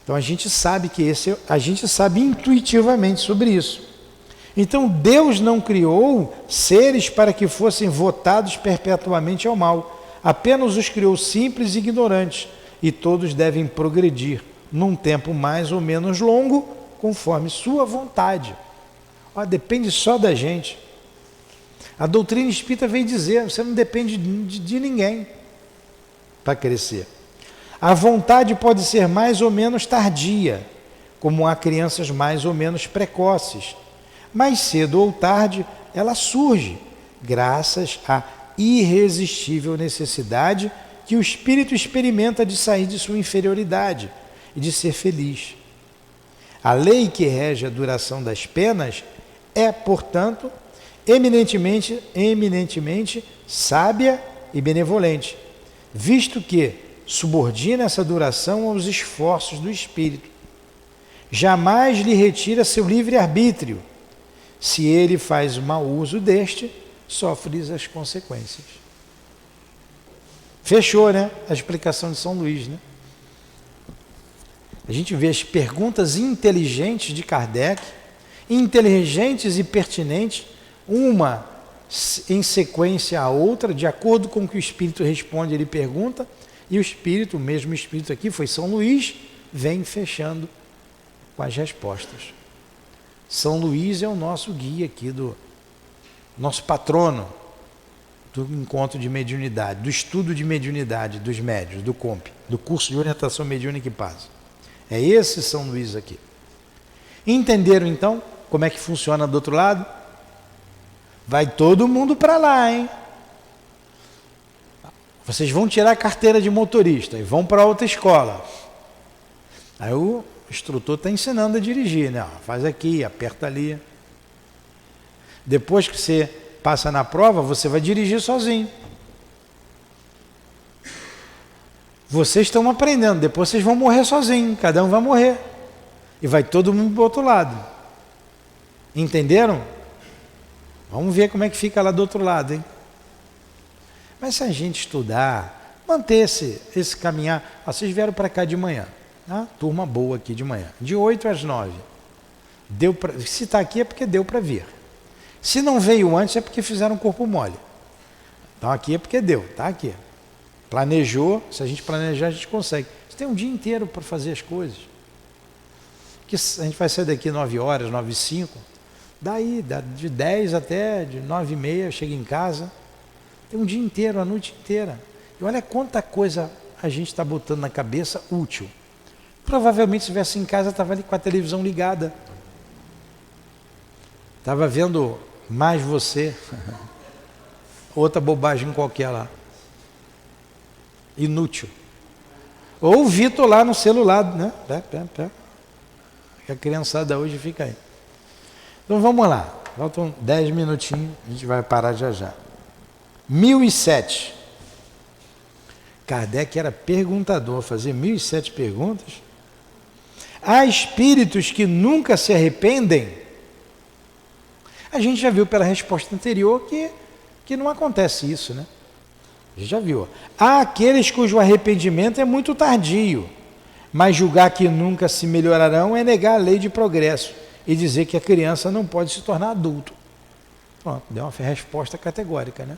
Então a gente sabe a gente sabe intuitivamente sobre isso. Então Deus não criou seres para que fossem votados perpetuamente ao mal. Apenas os criou simples e ignorantes. E todos devem progredir num tempo mais ou menos longo, conforme sua vontade. Depende só da gente. A doutrina espírita vem dizer, você não depende de ninguém para crescer. A vontade pode ser mais ou menos tardia, como há crianças mais ou menos precoces. Mais cedo ou tarde, ela surge, graças à irresistível necessidade que o espírito experimenta de sair de sua inferioridade e de ser feliz. A lei que rege a duração das penas é, portanto, eminentemente sábia e benevolente, visto que subordina essa duração aos esforços do espírito. Jamais lhe retira seu livre-arbítrio. Se ele faz mau uso deste, sofre as consequências. Fechou, né? A explicação de São Luís, né? A gente vê as perguntas inteligentes de Kardec, inteligentes e pertinentes, uma em sequência à outra, de acordo com o que o Espírito responde, ele pergunta, e o Espírito, o mesmo Espírito aqui, foi São Luís, vem fechando com as respostas. São Luís é o nosso guia aqui, nosso patrono do encontro de mediunidade, do estudo de mediunidade dos médiuns, do COMP, do curso de orientação mediúnica e paz. É esse São Luís aqui. Entenderam então como é que funciona do outro lado? Vai todo mundo para lá, hein? Vocês vão tirar a carteira de motorista e vão para outra escola. Aí o instrutor está ensinando a dirigir, né? Faz aqui, aperta ali. Depois que você passa na prova, você vai dirigir sozinho. Vocês estão aprendendo, depois vocês vão morrer sozinhos, cada um vai morrer. E vai todo mundo para o outro lado. Entenderam? Vamos ver como é que fica lá do outro lado, hein? Mas se a gente estudar, manter esse caminhar... Vocês vieram para cá de manhã. Ah, turma boa aqui de manhã. De 8 às 9. Se está aqui é porque deu para vir. Se não veio antes é porque fizeram um corpo mole. Então aqui é porque deu, tá aqui. Planejou, se a gente planejar a gente consegue. Você tem um dia inteiro para fazer as coisas. Que a gente vai sair daqui 9 horas, 9h05. Daí, de 10 até de 9h30, chega em casa. Tem um dia inteiro, a noite inteira. E olha quanta coisa a gente está botando na cabeça útil. Provavelmente se estivesse em casa, estava ali com a televisão ligada. Estava vendo Mais Você. Outra bobagem qualquer lá. Inútil. Ou o Vitor lá no celular, né? A criançada hoje fica aí. Então vamos lá. Faltam 10 minutinhos, a gente vai parar já já. 1007. Kardec era perguntador, fazia 1007 perguntas. Há espíritos que nunca se arrependem? A gente já viu pela resposta anterior que não acontece isso, né? A gente já viu. Há aqueles cujo arrependimento é muito tardio, mas julgar que nunca se melhorarão é negar a lei de progresso e dizer que a criança não pode se tornar adulto. Pronto, deu uma resposta categórica, né?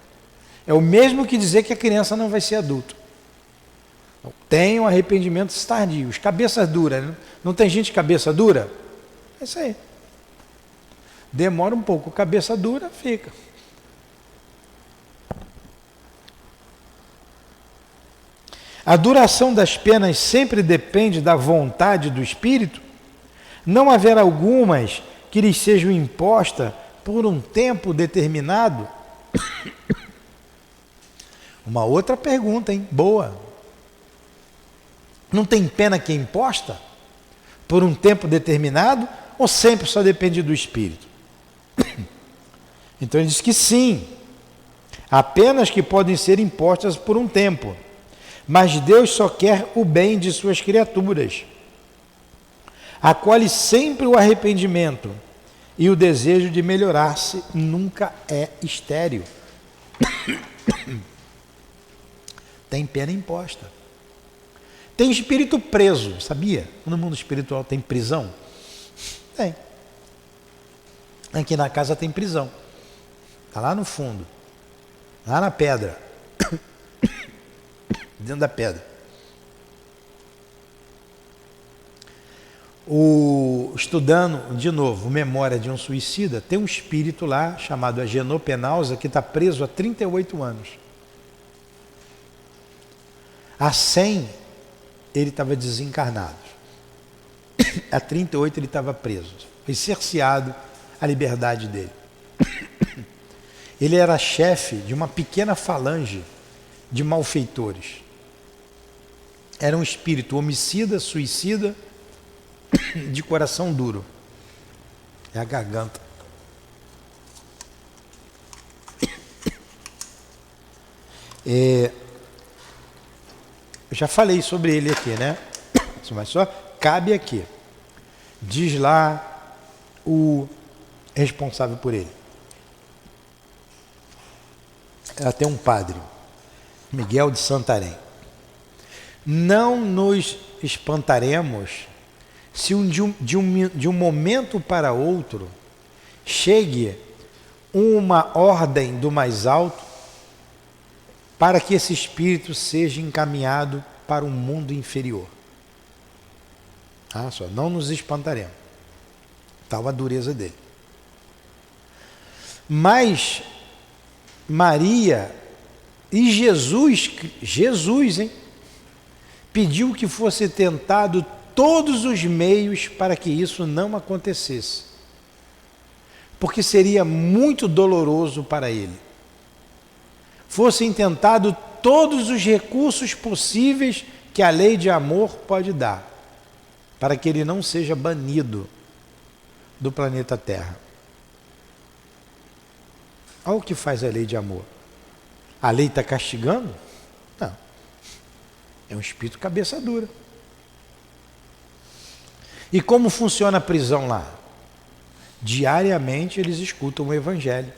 É o mesmo que dizer que a criança não vai ser adulto. Tem um arrependimento tardio. Os cabeças duras, né? Não tem gente cabeça dura? É isso aí. Demora um pouco, cabeça dura fica. A duração das penas sempre depende da vontade do espírito? Não haverá algumas que lhes sejam impostas por um tempo determinado? Uma outra pergunta, hein? Boa. Não tem pena que é imposta por um tempo determinado ou sempre só depende do espírito? Então ele diz que sim, há penas que podem ser impostas por um tempo, mas Deus só quer o bem de suas criaturas. Acolhe sempre o arrependimento e o desejo de melhorar-se nunca é estéril. Tem pena imposta. Tem espírito preso, sabia? No mundo espiritual tem prisão? Tem. Aqui na casa tem prisão. Está lá no fundo. Lá na pedra. Dentro da pedra. Estudando, de novo, Memória de um Suicida, tem um espírito lá chamado Agenor Penausa que está preso há 38 anos. Há 100 ele estava desencarnado. Há 38 ele estava preso. Foi cerceado a liberdade dele. Ele era chefe de uma pequena falange de malfeitores. Era um espírito homicida, suicida, de coração duro. É a garganta. Eu já falei sobre ele aqui, né? Mas só cabe aqui. Diz lá o responsável por ele. Ela tem um padre, Miguel de Santarém. Não nos espantaremos se de um momento para outro chegue uma ordem do mais alto para que esse espírito seja encaminhado para um mundo inferior. Só não nos espantaremos. Tal a dureza dele. Mas Maria e Jesus, hein, pediu que fosse tentado todos os meios para que isso não acontecesse, porque seria muito doloroso para ele. Fossem tentados todos os recursos possíveis que a lei de amor pode dar, para que ele não seja banido do planeta Terra. Olha o que faz a lei de amor. A lei está castigando? Não. É um espírito cabeça dura. E como funciona a prisão lá? Diariamente eles escutam o Evangelho,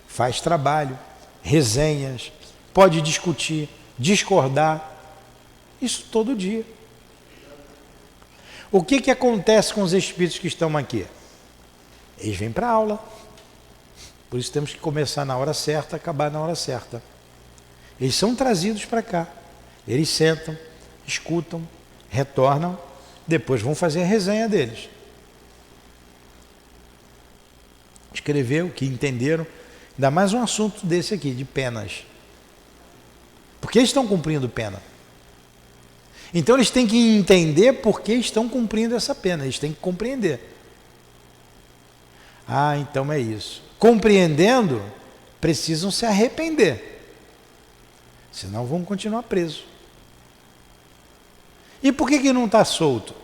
faz trabalho, resenhas, pode discutir, discordar. Isso todo dia. O que acontece com os espíritos que estão aqui? Eles vêm para a aula. Por isso temos que começar na hora certa, acabar na hora certa. Eles são trazidos para cá. Eles sentam, escutam, retornam, depois vão fazer a resenha deles. Escrever o que entenderam. Ainda mais um assunto desse aqui, de penas. Porque eles estão cumprindo pena. Então eles têm que entender por que estão cumprindo essa pena. Eles têm que compreender. Ah, então é isso. Compreendendo, precisam se arrepender. Senão vão continuar presos. E por que não está solto?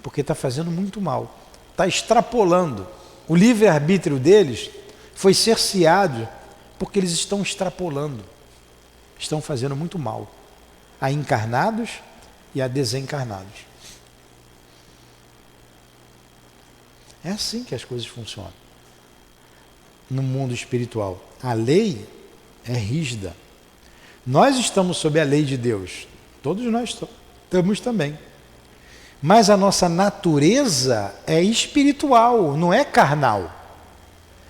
Porque está fazendo muito mal. Está extrapolando. O livre-arbítrio deles foi cerceado porque eles estão extrapolando. Estão fazendo muito mal a encarnados e a desencarnados. É assim que as coisas funcionam. No mundo espiritual, a lei é rígida. Nós estamos sob a lei de Deus. Todos nós estamos também. Mas a nossa natureza é espiritual, não é carnal.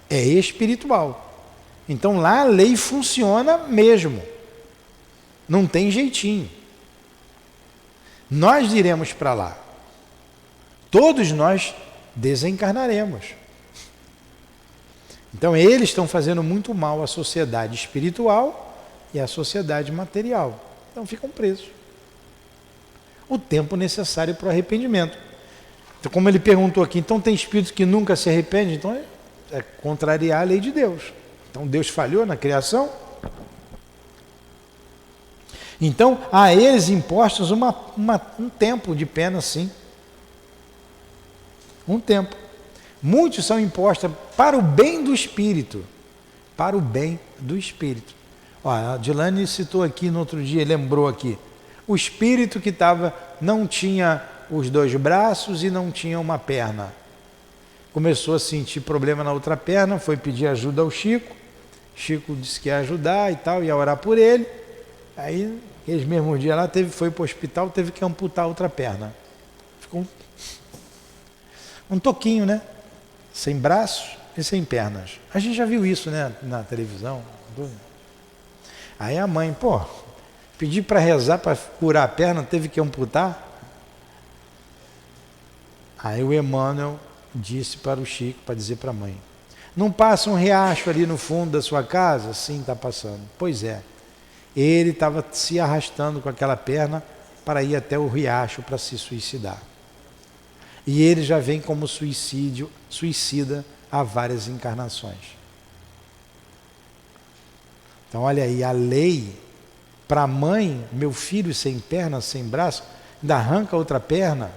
É espiritual. Então lá a lei funciona mesmo. Não tem jeitinho. Nós iremos para lá. Todos nós desencarnaremos. Então eles estão fazendo muito mal à sociedade espiritual e à sociedade material. Então ficam presos. O tempo necessário para o arrependimento. Então, como ele perguntou aqui, então tem espírito que nunca se arrepende? Então é contrariar a lei de Deus. Então Deus falhou na criação? Então, a eles impostos um tempo de pena, sim. Um tempo. Muitos são impostos para o bem do espírito. Para o bem do espírito. Ó, a Dilane citou aqui no outro dia, lembrou aqui. O espírito que não tinha os 2 braços e não tinha uma perna. Começou a sentir problema na outra perna, foi pedir ajuda ao Chico. Chico disse que ia ajudar e tal, ia orar por ele. Aí, aqueles mesmos dias lá, foi para o hospital, teve que amputar a outra perna. Ficou um toquinho, né? Sem braços e sem pernas. A gente já viu isso, né? Na televisão. Aí a mãe, pedi para rezar, para curar a perna, teve que amputar. Aí o Emmanuel disse para o Chico, para dizer para a mãe, não passa um riacho ali no fundo da sua casa? Sim, está passando. Pois é. Ele estava se arrastando com aquela perna para ir até o riacho para se suicidar. E ele já vem como suicida há várias encarnações. Então olha aí, a lei para a mãe, meu filho sem perna, sem braço, ainda arranca outra perna.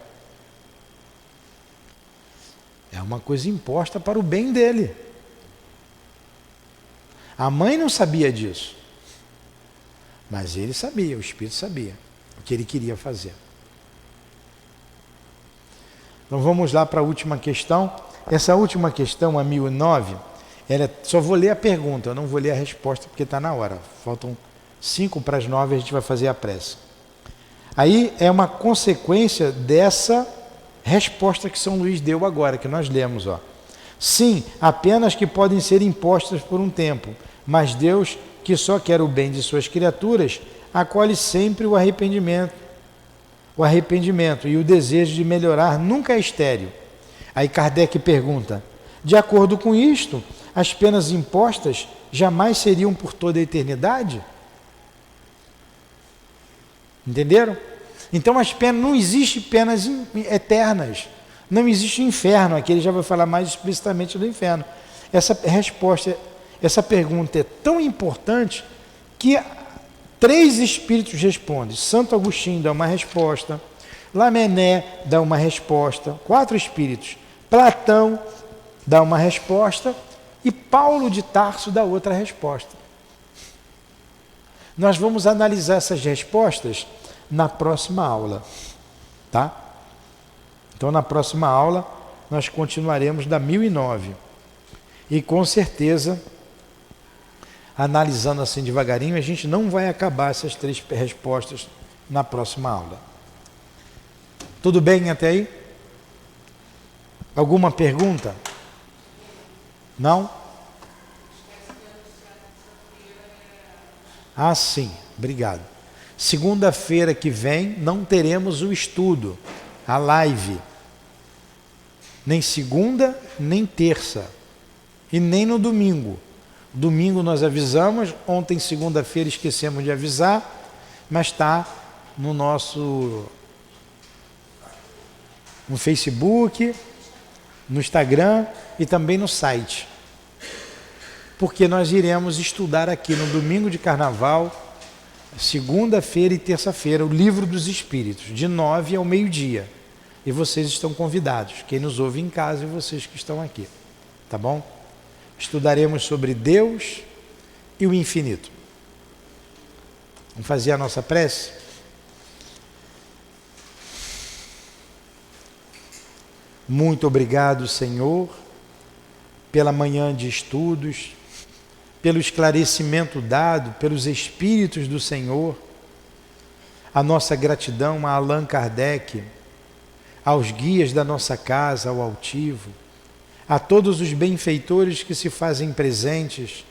É uma coisa imposta para o bem dele. A mãe não sabia disso. Mas ele sabia, o Espírito sabia o que ele queria fazer. Então vamos lá para a última questão. Essa última questão, a 1009, só vou ler a pergunta, eu não vou ler a resposta porque está na hora. Faltam 5 para as 9, a gente vai fazer a prece. Aí é uma consequência dessa resposta que São Luís deu agora, que nós lemos. Sim, apenas que podem ser impostas por um tempo, mas Deus, que só quer o bem de suas criaturas, acolhe sempre o arrependimento. O arrependimento e o desejo de melhorar nunca é estéril. Aí Kardec pergunta, de acordo com isto, as penas impostas jamais seriam por toda a eternidade? Entenderam? Então as penas, não existem penas eternas, não existe inferno, aqui ele já vai falar mais explicitamente do inferno. Essa resposta, essa pergunta é tão importante que 3 espíritos respondem. Santo Agostinho dá uma resposta, Lamennais dá uma resposta, 4 espíritos, Platão dá uma resposta e Paulo de Tarso dá outra resposta. Nós vamos analisar essas respostas na próxima aula, tá? Então na próxima aula nós continuaremos da 1009 e com certeza, analisando assim devagarinho, a gente não vai acabar essas 3 respostas na próxima aula. Tudo bem até aí? Alguma pergunta? Não? Ah, sim, obrigado. Segunda-feira que vem não teremos o estudo, a live. Nem segunda, nem terça. E nem no domingo. Domingo nós avisamos, ontem, segunda-feira, esquecemos de avisar, mas está no Facebook, no Instagram e também no site. Porque nós iremos estudar aqui no domingo de carnaval, segunda-feira e terça-feira, o Livro dos Espíritos, de 9 ao meio-dia. E vocês estão convidados, quem nos ouve em casa e vocês que estão aqui. Tá bom? Estudaremos sobre Deus e o infinito. Vamos fazer a nossa prece? Muito obrigado, Senhor, pela manhã de estudos, pelo esclarecimento dado pelos Espíritos do Senhor. A nossa gratidão a Allan Kardec, aos guias da nossa casa, ao altivo, a todos os benfeitores que se fazem presentes,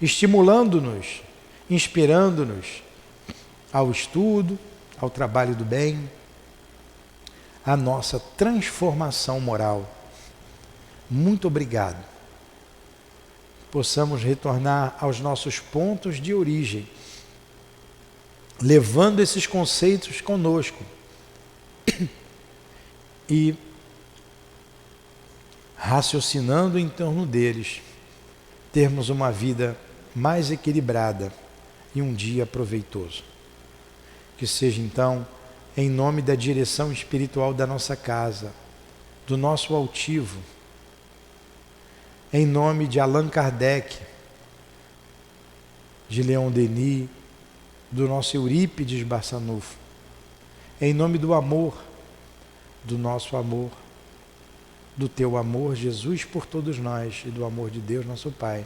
estimulando-nos, inspirando-nos ao estudo, ao trabalho do bem, à nossa transformação moral. Muito obrigado. Possamos retornar aos nossos pontos de origem, levando esses conceitos conosco e raciocinando em torno deles, termos uma vida mais equilibrada e um dia proveitoso. Que seja então, em nome da direção espiritual da nossa casa, do nosso altivo, em nome de Allan Kardec, de Leon Denis, do nosso Eurípides Barçanufo, em nome do amor, do nosso amor, do teu amor, Jesus, por todos nós, e do amor de Deus, nosso Pai,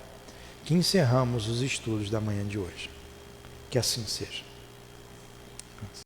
que encerramos os estudos da manhã de hoje. Que assim seja.